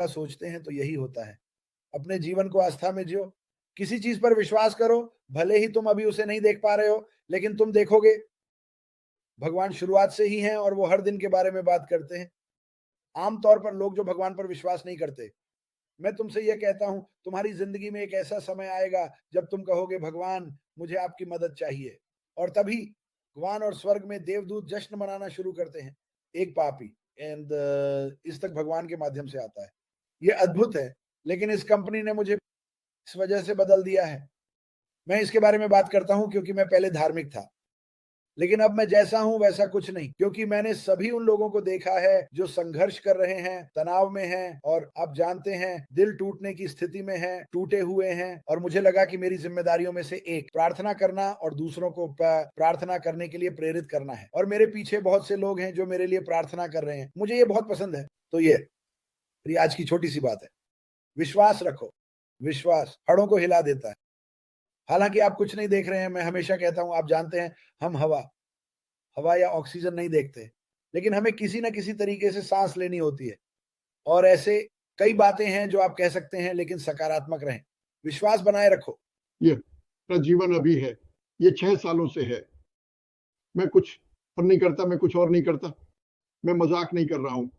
सोचते हैं तो यही होता है। अपने जीवन को आस्था में जियो, किसी चीज़ पर विश्वास करो, भले ही तुम अभी उसे नहीं देख पा रहे हो, लेकिन तुम देखोगे, भगवान शुरुआत से ही हैं और वो हर दिन के बारे में बात करते हैं। आम तौर पर लोग जो भगवान पर विश्वास नहीं करते, मैं तुमसे ये कहता हूँ, तुम्हारी ज़िंदगी में एक ऐसा समय आएगा जब तुम कहोगे भगवान मुझे आपकी मदद चाहिए और तभी भगवान और स्वर्ग में देवदूत जश्न मनाना शुरू करते हैं। एक पापी एंड इस तक भगवान के माध्यम से आता है। ये अद्भुत है, लेकिन इस कंपनी ने मुझे इस वजह से बदल दिया है। मैं इसके बारे में बात करता हूँ क्योंकि मैं पहले धार्मिक था। लेकिन अब मैं जैसा हूँ वैसा कुछ नहीं, क्योंकि मैंने सभी उन लोगों को देखा है जो संघर्ष कर रहे हैं, तनाव में हैं और आप जानते हैं दिल टूटने की स्थिति में हैं, टूटे हुए हैं और मुझे लगा कि मेरी ज़िम्मेदारियों में से एक प्रार्थना करना और दूसरों को प्रार्थना करने के लिए प्रेरित करना है और मेरे पीछे बहुत से लोग हैं जो मेरे लिए प्रार्थना कर रहे हैं। मुझे ये बहुत पसंद है। तो ये आज की छोटी-सी बात है। विश्वास रखो, विश्वास हड़ों को हिला देता है। हालाँकि आप कुछ नहीं देख रहे हैं, मैं हमेशा कहता हूँ आप जानते हैं हम हवा या ऑक्सीजन नहीं देखते, लेकिन हमें किसी न किसी तरीके से साँस लेनी होती है और ऐसे कई बातें हैं जो आप कह सकते हैं लेकिन सकारात्मक रहें। विश्वास बनाए रखो। ये मेरा जीवन अभी है, ये 6 सालों से है। मैं कुछ और नहीं करता, मैं कुछ और नहीं करता। मैं मज़ाक नहीं कर रहा हूँ।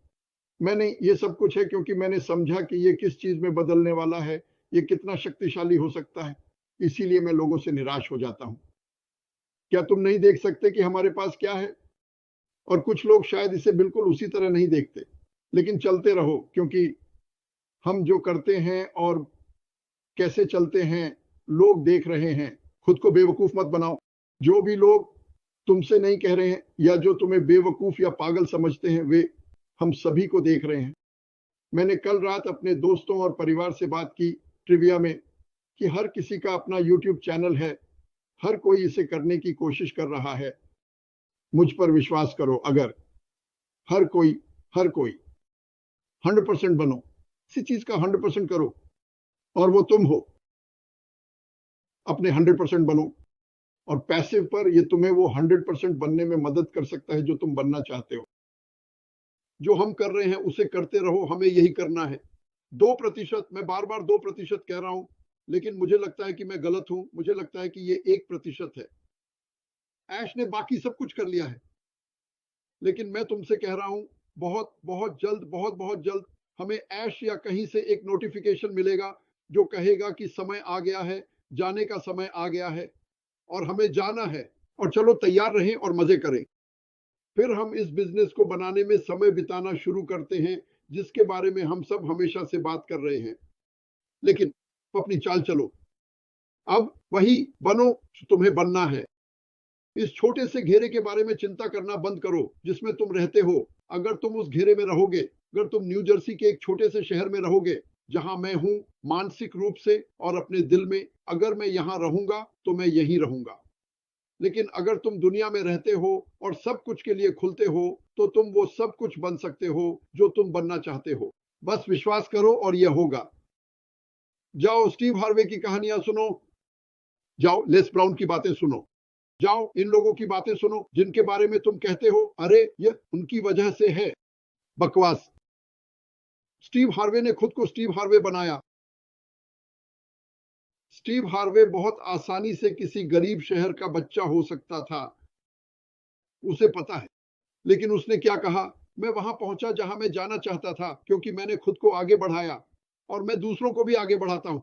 मैंने ये सब कुछ है क्योंकि मैंने समझा कि ये किस चीज़ में बदलने वाला है, ये कितना शक्तिशाली हो सकता है। इसीलिए मैं लोगों से निराश हो जाता हूँ। क्या तुम नहीं देख सकते कि हमारे पास क्या है? और कुछ लोग शायद इसे बिल्कुल उसी तरह नहीं देखते। लेकिन चलते रहो क्योंकि हम जो करते हैं और कैसे चलते हैं, लोग देख रहे हैं। खुद को बेवकूफ़ मत बनाओ। जो भी लोग तुमसे नहीं कह रहे हैं या जो तुम्हें बेवकूफ़ या पागल समझते हैं, वे हम सभी को देख रहे हैं। मैंने कल रात अपने दोस्तों और परिवार से बात की ट्रिविया में कि हर किसी का अपना यूट्यूब चैनल है, हर कोई इसे करने की कोशिश कर रहा है। मुझ पर विश्वास करो, अगर हर कोई 100% बनो, किसी चीज़ का 100% करो और वो तुम हो। अपने 100% बनो और पैसिव पर ये तुम्हें वो 100% बनने में मदद कर सकता है जो तुम बनना चाहते हो। जो हम कर रहे हैं उसे करते रहो, हमें यही करना है। 2% मैं बार-बार 2% कह रहा हूँ, लेकिन मुझे लगता है कि मैं गलत हूँ। मुझे लगता है कि ये 1% है। ऐश ने बाकी सब कुछ कर लिया है। लेकिन मैं तुमसे कह रहा हूँ, बहुत-बहुत जल्द हमें ऐश या कहीं से एक नोटिफ़िकेशन मिलेगा जो कहेगा कि समय आ गया है, जाने का समय आ गया है और हमें जाना है और चलो तैयार रहें और मज़े करें। फिर हम इस बिज़नेस को बनाने में समय बिताना शुरू करते हैं, जिसके बारे में हम सब हमेशा से बात कर रहे हैं। लेकिन अपनी चाल चलो। अब वही बनो जो तुम्हें बनना है। इस छोटे से घेरे के बारे में चिंता करना बंद करो जिसमें तुम रहते हो। अगर तुम उस घेरे में रहोगे, अगर तुम न्यू जर्सी के एक छोटे से शहर में रहोगे जहां मैं हूं मानसिक रूप से और अपने दिल में, अगर मैं यहां रहूंगा तो मैं यहीं रहूंगा। लेकिन अगर तुम दुनिया में रहते हो और सब कुछ के लिए खुलते हो तो तुम वो सब कुछ बन सकते हो जो तुम बनना चाहते हो। बस विश्वास करो और यह होगा। जाओ स्टीव हार्वे की कहानियां सुनो, जाओ लेस ब्राउन की बातें सुनो, जाओ इन लोगों की बातें सुनो जिनके बारे में तुम कहते हो अरे ये उनकी वजह से है। बकवास। स्टीव हार्वे ने खुद को स्टीव हार्वे बनाया। स्टीव हार्वे बहुत आसानी से किसी गरीब शहर का बच्चा हो सकता था, उसे पता है। लेकिन उसने क्या कहा, मैं वहां पहुंचा जहां मैं जाना चाहता था क्योंकि मैंने खुद को आगे बढ़ाया और मैं दूसरों को भी आगे बढ़ाता हूं।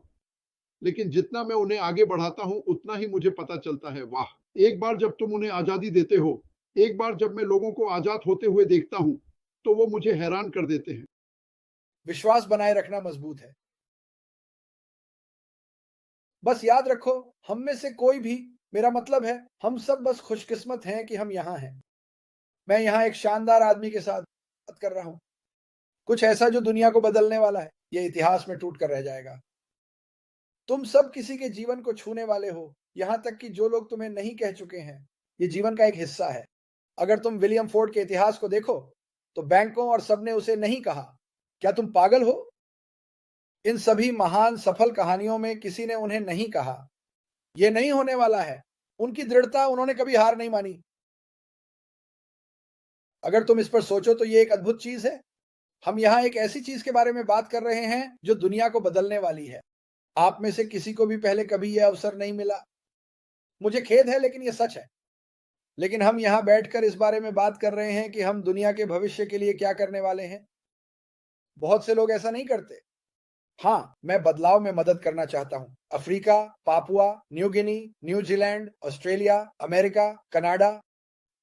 लेकिन जितना मैं उन्हें आगे बढ़ाता हूं उतना ही मुझे पता चलता है, वाह, एक बार जब तुम उन्हें आजादी देते हो, एक बार जब मैं लोगों को आजाद होते हुए देखता हूं तो वो मुझे हैरान कर देते हैं। विश्वास बनाए रखना मजबूत है। बस याद रखो, हम में से कोई भी, मेरा मतलब है हम सब बस खुशकिस्मत हैं कि हम यहाँ हैं। मैं यहाँ एक शानदार आदमी के साथ बात कर रहा हूँ। कुछ ऐसा जो दुनिया को बदलने वाला है। ये इतिहास में टूट कर रह जाएगा। तुम सब किसी के जीवन को छूने वाले हो, यहाँ तक कि जो लोग तुम्हें नहीं कह चुके हैं। ये जीवन का एक हिस्सा है। अगर तुम विलियम फोर्ड के इतिहास को देखो, तो बैंकों और सबने उसे नहीं कहा, क्या तुम पागल हो? इन सभी महान सफल कहानियों में किसी ने उन्हें नहीं कहा, ये नहीं होने वाला है। उनकी दृढ़ता, उन्होंने कभी हार नहीं मानी। अगर तुम इस पर सोचो तो ये एक अद्भुत चीज़ है। हम यहाँ एक ऐसी चीज के बारे में बात कर रहे हैं जो दुनिया को बदलने वाली है। आप में से किसी को भी पहले कभी यह अवसर नहीं मिला। मुझे खेद है, लेकिन यह सच है। लेकिन हम यहाँ बैठकर इस बारे में बात कर रहे हैं कि हम दुनिया के भविष्य के लिए क्या करने वाले हैं। बहुत से लोग ऐसा नहीं करते। हाँ, मैं बदलाव में मदद करना चाहता हूँ। Africa, Papua New Guinea, New Zealand, Australia, America, Canada,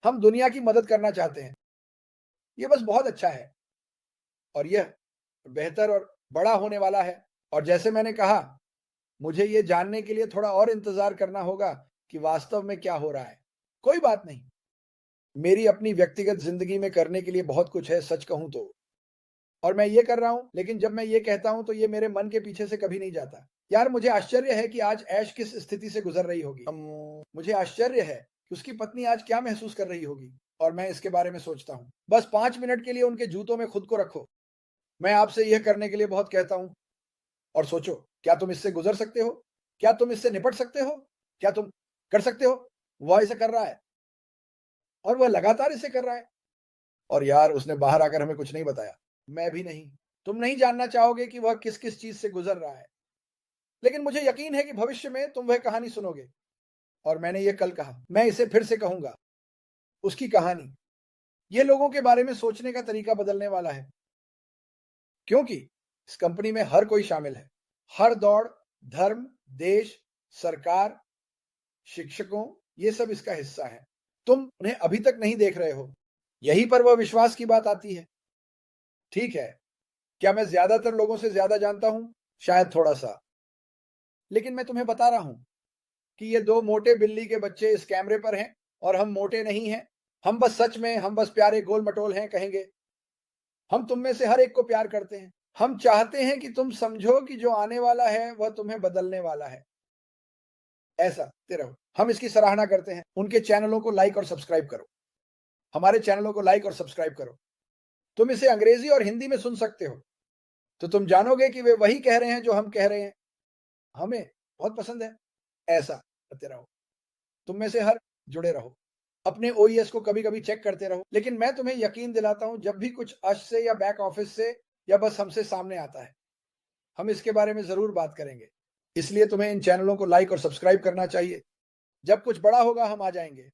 हम दुनिया की मदद करना चाहते हैं। ये बस बहुत अच्छा है और यह बेहतर और बड़ा होने वाला है। और जैसे मैंने कहा, मुझे ये जानने के लिए थोड़ा और इंतजार करना होगा कि वास्तव में क्या हो रहा है। कोई बात नहीं, मेरी अपनी व्यक्तिगत जिंदगी में करने के लिए बहुत कुछ है, सच कहूं तो। और मैं ये कर रहा हूं, लेकिन जब मैं ये कहता हूं तो ये मेरे मन के पीछे से कभी नहीं जाता। यार, मुझे आश्चर्य है कि आज ऐश किस स्थिति से गुजर रही होगी। मुझे आश्चर्य है कि उसकी पत्नी आज क्या महसूस कर रही होगी। और मैं इसके बारे में सोचता हूँ। बस 5 मिनट के लिए उनके जूतों में खुद को रखो। मैं आपसे यह करने के लिए बहुत कहता हूँ। और सोचो, क्या तुम इससे गुजर सकते हो? क्या तुम इससे निपट सकते हो? क्या तुम कर सकते हो? वह इसे कर रहा है और वह लगातार इसे कर रहा है। और यार, उसने बाहर आकर हमें कुछ नहीं बताया। मैं भी नहीं। तुम नहीं जानना चाहोगे कि वह किस किस चीज से गुजर रहा है। लेकिन मुझे यकीन है कि भविष्य में तुम वह कहानी सुनोगे। और मैंने ये कल कहा, मैं इसे फिर से कहूंगा, उसकी कहानी। ये लोगों के बारे में सोचने का तरीका बदलने वाला है। क्योंकि इस कंपनी में हर कोई शामिल है। हर दौड़, धर्म, देश, सरकार, शिक्षकों, ये सब इसका हिस्सा है। तुम उन्हें अभी तक नहीं देख रहे हो। यहीं पर वह विश्वास की बात आती है। ठीक है, क्या मैं ज्यादातर लोगों से ज्यादा जानता हूं? शायद थोड़ा सा। लेकिन मैं तुम्हें बता रहा हूं कि ये 2 मोटे बिल्ली के बच्चे इस कैमरे पर हैं और हम मोटे नहीं हैं। हम बस सच में, हम बस प्यारे गोल मटोल हैं कहेंगे। हम तुम में से हर एक को प्यार करते हैं। हम चाहते हैं कि तुम समझो कि जो आने वाला है वह तुम्हें बदलने वाला है। ऐसा करते रहो। हम इसकी सराहना करते हैं। उनके चैनलों को लाइक और सब्सक्राइब करो। हमारे चैनलों को लाइक और सब्सक्राइब करो। तुम इसे अंग्रेजी और हिंदी में सुन सकते हो, तो तुम जानोगे कि वे वही कह रहे हैं जो हम कह रहे हैं। हमें बहुत पसंद है। ऐसा करते रहो। तुम में से हर जुड़े रहो। अपने ओईएस को कभी-कभी चेक करते रहो। लेकिन मैं तुम्हें यकीन दिलाता हूं, जब भी कुछ अश से या बैक ऑफिस से या बस हमसे सामने आता है, हम इसके बारे में जरूर बात करेंगे। इसलिए तुम्हें इन चैनलों को लाइक और सब्सक्राइब करना चाहिए। जब कुछ बड़ा होगा हम आ जाएंगे।